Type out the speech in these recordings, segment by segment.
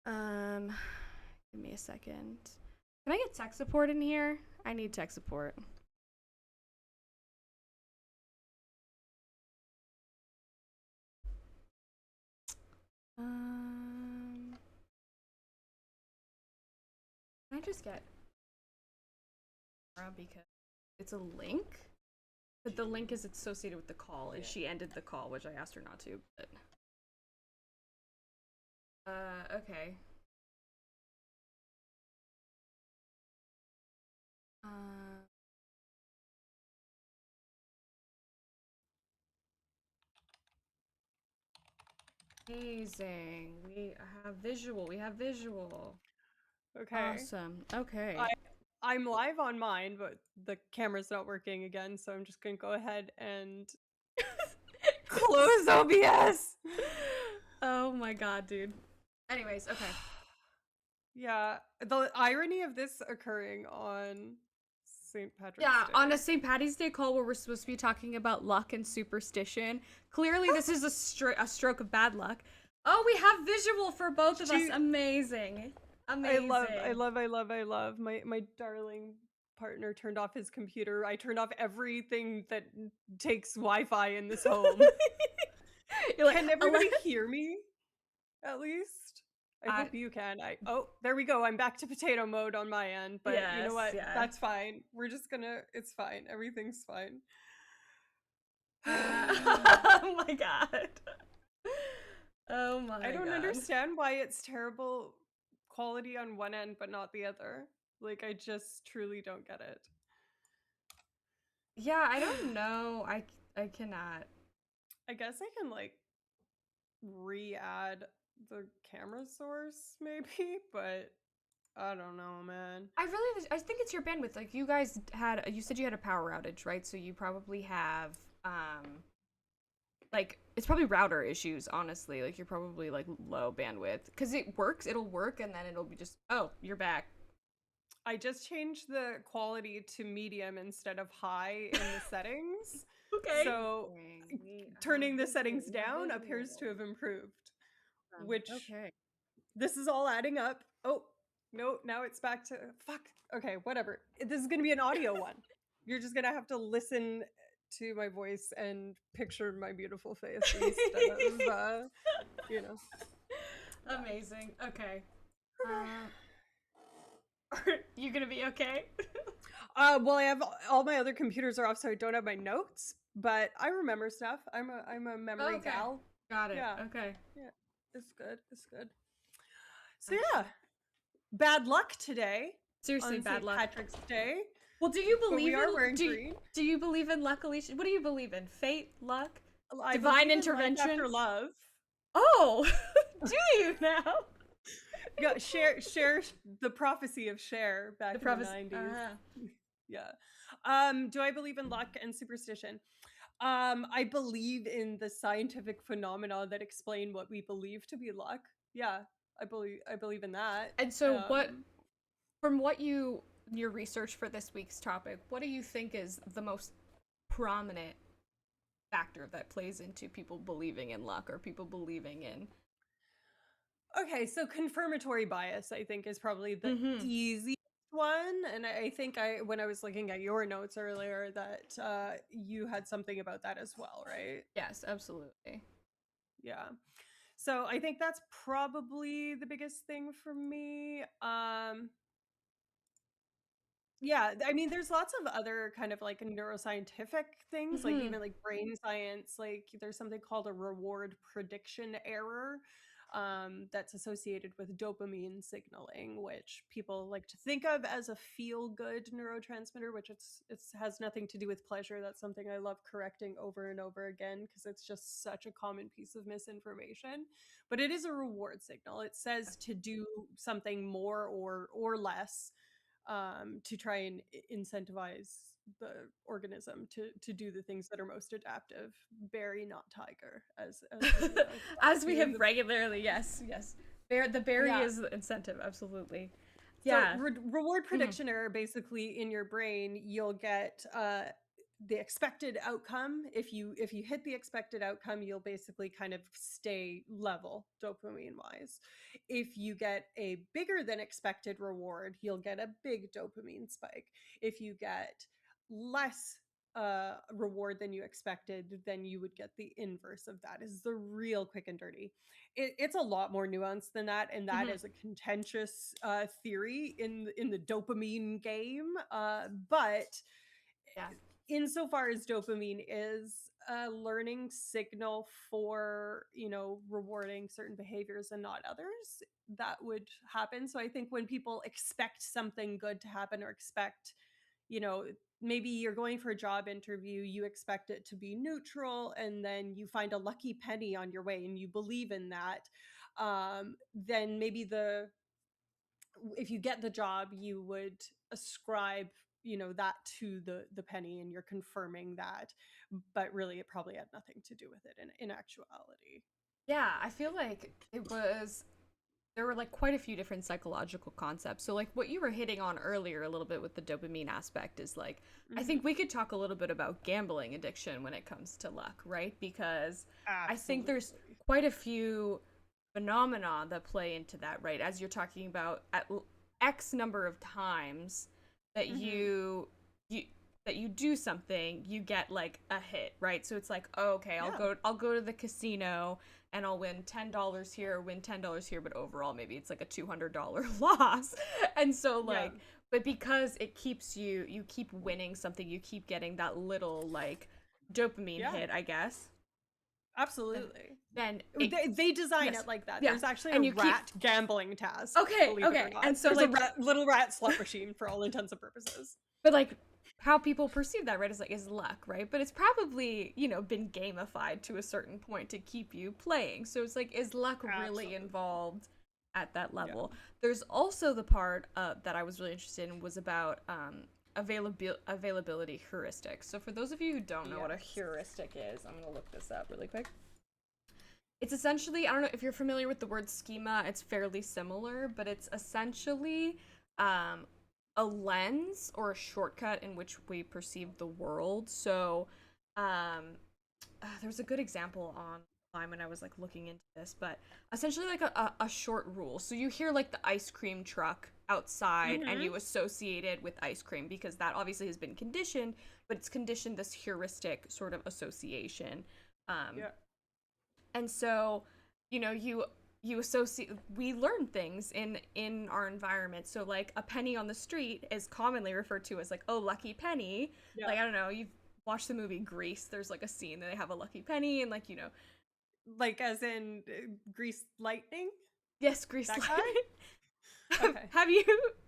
Um, Give me a second. Can I get tech support in here? I need tech support. Um, can I just get because it's a link, but the link is associated with the call, and she ended the call, which I asked her not to. But okay. Uh, Amazing. We have visual. We have visual. Okay. Awesome. Okay. I I'm live on mine, but the camera's not working again, so I'm just gonna go ahead and close OBS. Oh my god, dude. Anyways, okay. Yeah, the irony of this occurring on St. Patrick's Yeah, on Day. a St. Patty's Day call where we're supposed to be talking about luck and superstition, clearly this is a stroke of bad luck. Oh, we have visual for both of us. She, Amazing. I love, I Amazing. love, I love, I love. My darling partner turned off his computer. I turned off everything that takes Wi-Fi in this home. You're like, Can everybody hear me? At least. I I, hope you can. Oh, there we go. I'm back to potato mode on my end, but you know yes, what? yeah. That's fine. We're just gonna, it's fine. Everything's fine. Oh my god. Oh I my don't god. understand why it's terrible quality on one end but not the other. Like I just truly don't get it. Yeah, I don't know. I cannot. I guess I can like re-add the camera source maybe, but I don't know, man. I think it's your bandwidth. Like you guys had you said you had a power outage, right? So you probably have like it's probably router issues, honestly. Like you're probably like low bandwidth cuz it works, it'll work and then it'll be just, "Oh, you're back." I just changed the quality to medium instead of high in the settings. Okay. So We have turning the visual. settings We have down appears to visual. have improved, which Okay. this is all adding up. Oh, no, now it's back to fuck. Okay, whatever. This is going to be an audio one. You're just going to have to listen to my voice and picture my beautiful face instead of, you know. Yeah. Amazing. Okay. Okay. Are you gonna be okay? Well, I have all my other computers are off, so I don't have my notes, but I remember stuff. I'm a memory Okay. gal. Got it. Yeah, Okay. yeah, it's good. It's good. So yeah, bad luck today Seriously, on bad St. luck. Patrick's Day, Well, do you but we believe are in wearing green. do you believe in luck, Alicia? What do you believe in? Fate, luck, I divine believe in life intervention? after love. Oh, do you now? Yeah, share the prophecy of Cher The back in the prophecy. 90s. Yeah. Do I believe in luck and superstition? I believe in the scientific phenomena that explain what we believe to be luck. Yeah, I believe in that. And so, from what your research for this week's topic, what do you think is the most prominent factor that plays into people believing in luck or people believing in? Okay, so confirmatory bias, I think, is probably the Mm-hmm. easiest one. And I think when I was looking at your notes earlier, that you had something about that as well, right? Yes, absolutely. Yeah. So I think that's probably the biggest thing for me. Yeah, I mean, there's lots of other kind of like neuroscientific things, like Mm-hmm. even like brain science. Like there's something called a reward prediction error, that's associated with dopamine signaling, which people like to think of as a feel-good neurotransmitter, which it's has nothing to do with pleasure. That's something I love correcting over and over again because it's just such a common piece of misinformation. But it is a reward signal. It says to do something more or less, to try and incentivize the organism to do the things that are most adaptive. Berry, not tiger, as we As we see in have the regularly, yes, yes. The berry yeah. is the incentive, absolutely. So Yeah. reward Mm-hmm. prediction error, basically in your brain, you'll get the expected outcome. If you hit the expected outcome, you'll basically kind of stay level dopamine wise. If you get a bigger than expected reward, you'll get a big dopamine spike. If you get less reward than you expected, then you would get the inverse of that. Is the real quick and dirty. It's a lot more nuanced than that, and that Mhm. is a contentious theory in the dopamine game. But Yeah. insofar as dopamine is a learning signal for, rewarding certain behaviors and not others, that would happen. So I think when people expect something good to happen, or expect, you know maybe you're going for a job interview, you expect it to be neutral, and then you find a lucky penny on your way and you believe in that, then maybe the if you get the job, you would ascribe, that to the penny, and you're confirming that. But really, it probably had nothing to do with it in actuality. Yeah, I feel like there were like quite a few different psychological concepts. So like what you were hitting on earlier a little bit with the dopamine aspect is like I Hmm. think we could talk a little bit about gambling addiction when it comes to luck, right? Because I think there's Absolutely. quite a few phenomena that play into that, right? As you're talking about at X number of times that Hmm. you that you do something, you get like a hit, right? So it's like, oh, okay, Yeah. I'll go to the casino and I'll win $10 here, win $10 here, but overall maybe it's like a $200 loss. And so Yeah. like, but because it keeps you keep winning something, you keep getting that little like dopamine Yeah. hit, I guess. Absolutely. Then it They design yes, it like that. yeah, There's actually a and you keep rat gambling task, okay, believe it or okay, not. and so There's a like, little rat slot machine for all intents and purposes. but like how people perceive that, right, is like is luck, right? But it's probably been gamified to a certain point to keep you playing. So it's like, is luck really Absolutely. involved at that Yeah. level? There's also the part that I was really interested in was about availability heuristics. So for those of you who don't know what a Yes. heuristic is, I'm gonna look this up really quick. It's essentially, I don't know if you're familiar with the word schema, it's fairly similar, but it's essentially um, a lens or a shortcut in which we perceive the world. So there's a good example online when I was like looking into this, but essentially like a short rule. So you hear like the ice cream truck outside and Hmm. you associate it with ice cream because that obviously has been conditioned, but it's conditioned this heuristic sort of association. Um, Yeah. and so you associate, we learn things in our environment. So like a penny on the street is commonly referred to as like, oh, lucky penny. Yeah. Like, I don't know, you've watched the movie Grease, there's like a scene that they have a lucky penny and like, Like as in Grease Lightning? yes, Grease That lightning. guy? Okay.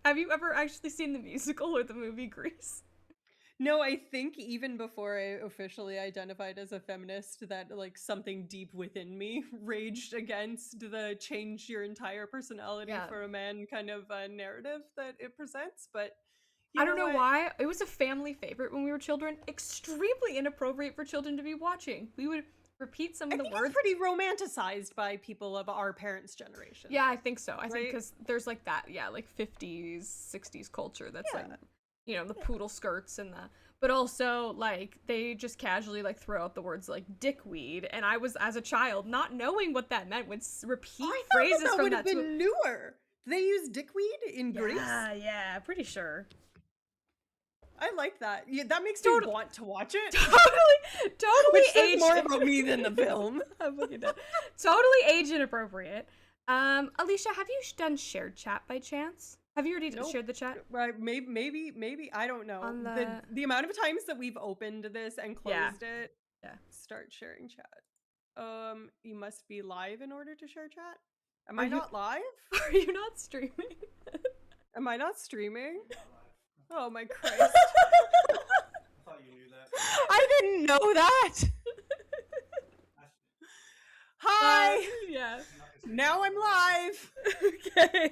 Have you ever actually seen the musical or the movie Grease? No, I think even before I officially identified as a feminist, that like something deep within me raged against the change your entire personality Yeah, for a man kind of narrative that it presents. But you I don't know know what? why. It was a family favorite when we were children. Extremely inappropriate for children to be watching. We would repeat some I of the think it's words. pretty romanticized by people of our parents' generation, Yeah, I though, think so. I think right? because there's like that, yeah, like 50s, 60s culture that's like, Yeah. the Yeah. poodle skirts and the, but also like they just casually like throw out the words like dickweed. And I was, as a child, not knowing what that meant, would Oh, repeat I thought that phrases that from would have that to, been newer. Do they use dickweed in Greece? yeah, pretty sure. I like that. Yeah, that makes me Totally, want to watch it, totally which says age. more about me than the film. I'm looking at totally age inappropriate. Alicia, have you done shared chat by chance? Have you already Nope. shared the chat Right? Maybe. I don't know. on The the? the amount of times that we've opened this and Yeah, closed it. yeah. Start sharing chat. You must be live in order to share chat. Am Are I you not live? are you not streaming? Am I not streaming? Oh my Christ! I didn't know that. Hi. Yeah. Now I'm live. Okay.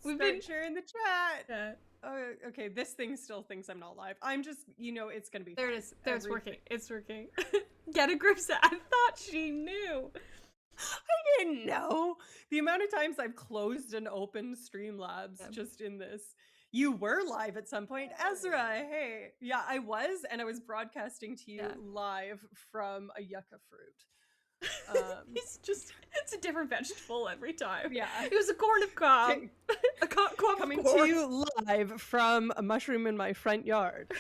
We've been. Start sharing the chat. Yeah. Oh, okay, this thing still thinks I'm not live. I'm just, it's gonna be There it fine. is. There, it's working. It's working. Get a grip set. I thought she knew. I didn't know the amount of times I've closed and opened Streamlabs Yeah. just in this. You were live at some point. Ezra, hey. Yeah, I was, and I was broadcasting to you Yeah. live from a yucca fruit. It's a different vegetable every time. Yeah. It was a corn of cob. A cob Coming of corn. to you live from a mushroom in my front yard.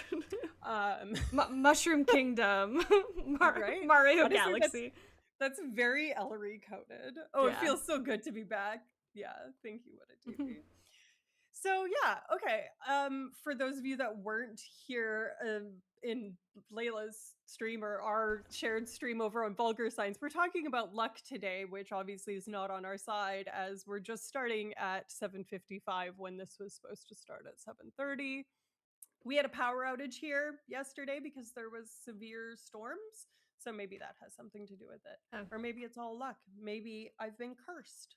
Mushroom Kingdom. Right? Mario Honestly, Galaxy. That's very Ellery coded. Oh, it Yeah. feels so good to be back. Yeah, thank you, what a TV. So yeah, okay. For those of you that weren't here in Layla's stream or our shared stream over on Vulgar Science, we're talking about luck today, which obviously is not on our side, as we're just starting at 7:55 when this was supposed to start at 7:30. We had a power outage here yesterday because there was severe storms, so maybe that has something to do with it, or maybe it's all luck. Maybe I've been cursed.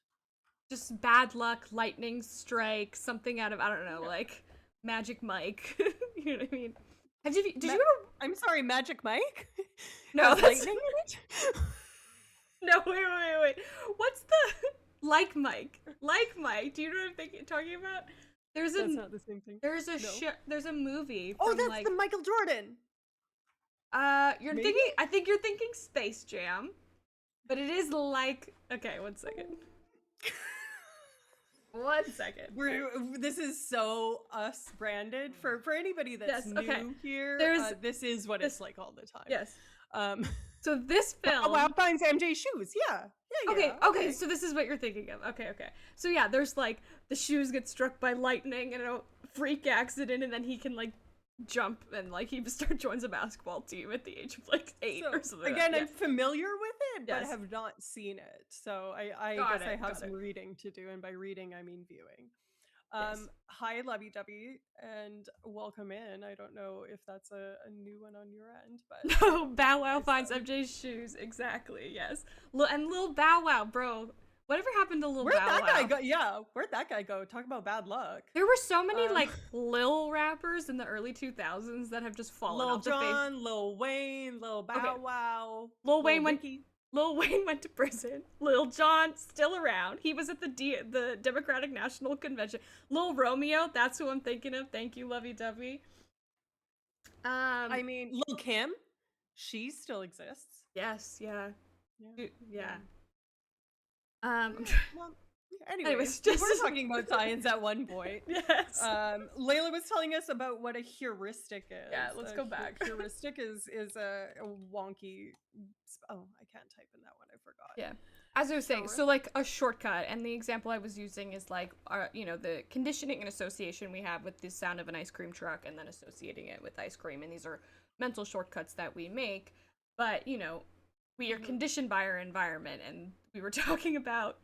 Just bad luck, lightning strike, something out of, I don't know, like Magic Mike. You know what I mean? Did you ever? I'm sorry, Magic Mike? No, Has that's lightning in it? no. Wait. What's the like Mike? Like Mike? Do you know what I'm talking about? There's That's not the same thing. There's a movie. Oh, From, that's like, the Michael Jordan. you're Maybe? thinking. I think you're thinking Space Jam, but it is like. Okay, 1 second. 1 second. This is so us branded for anybody that's new here. This is what it's like all the time. Yes. Um, So this film. Wow finds MJ shoes. Yeah. Okay. So this is what you're thinking of. Okay. So yeah, there's like the shoes get struck by lightning and a freak accident, and then he can like jump and like he joins a basketball team at the age of like 8 or something. Again, I'm familiar with it, but Yes. have not seen it. So I guess I have some reading to do, and by reading I mean viewing. Yes. Hi, Lovey Dubby, and welcome in. I don't know if that's a new one on your end, but no, Bow Wow finds MJ's shoes. Exactly. Yes. And Lil Bow Wow, bro. Whatever happened to Lil Bow Wow? Where'd that guy go? Yeah, where'd that guy go? Talk about bad luck. There were so many like Lil rappers in the early 2000s that have just fallen off the face. Lil Jon, Lil Wayne, Lil Bow Wow. Lil Wayne went to prison. Lil Jon still around. He was at the Democratic National Convention. Lil Romeo, that's who I'm thinking of. Thank you, Lovey Dovey. I mean, Lil Kim, she still exists. Yes, yeah. Well, anyways, we were talking about science at one point. Yes. Layla was telling us about what a heuristic is. Yeah, let's go back. Heuristic is a wonky. Oh, I can't type in that one. I forgot. Yeah. As I was saying, so like a shortcut, and the example I was using is like, the conditioning and association we have with the sound of an ice cream truck, and then associating it with ice cream, and these are mental shortcuts that we make. But we are conditioned by our environment, and we were talking about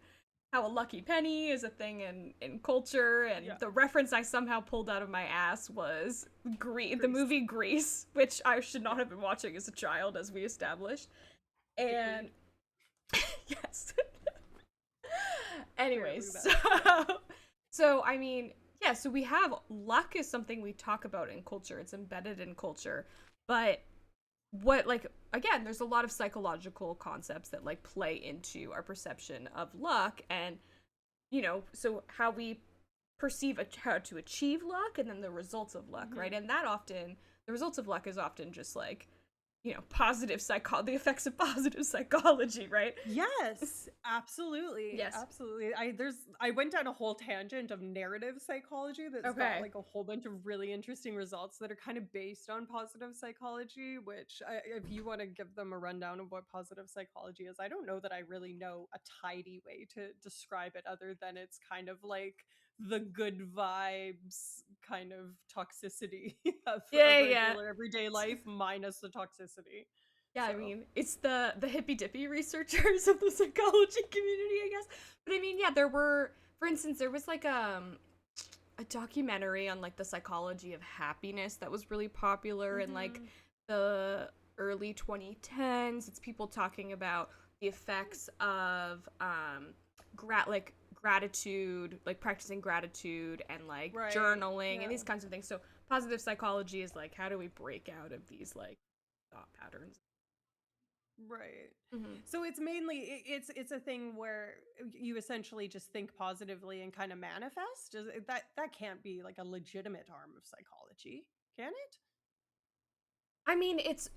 how a lucky penny is a thing in culture, and the reference I somehow pulled out of my ass was the movie Grease, which I should not have been watching as a child, as we established. And yes. Anyways, so I mean, yeah, so we have luck is something we talk about in culture. It's embedded in culture. But again, there's a lot of psychological concepts that like play into our perception of luck, and so how we perceive how to achieve luck, and then the results of luck, right? And the results of luck is often just like the effects of positive psychology, right? Yes, absolutely. Yes, absolutely. I went down a whole tangent of narrative psychology that's got like a whole bunch of really interesting results that are kind of based on positive psychology, which if you want to give them a rundown of what positive psychology is, I don't know that I really know a tidy way to describe it other than it's kind of like the good vibes kind of toxicity of regular everyday life minus the toxicity. Yeah, so. I mean, it's the hippy dippy researchers of the psychology community, I guess. But I mean, yeah, for instance, there was like a documentary on like the psychology of happiness that was really popular in like the early 2010s. It's people talking about the effects of gratitude, like practicing gratitude and like journaling and these kinds of things. So positive psychology is like, how do we break out of these like thought patterns? Right. Hmm. So it's mainly it's a thing where you essentially just think positively and kind of manifest. That can't be like a legitimate arm of psychology, can it? I mean, it's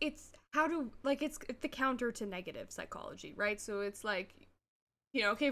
how to like it's the counter to negative psychology, right? So it's like, okay,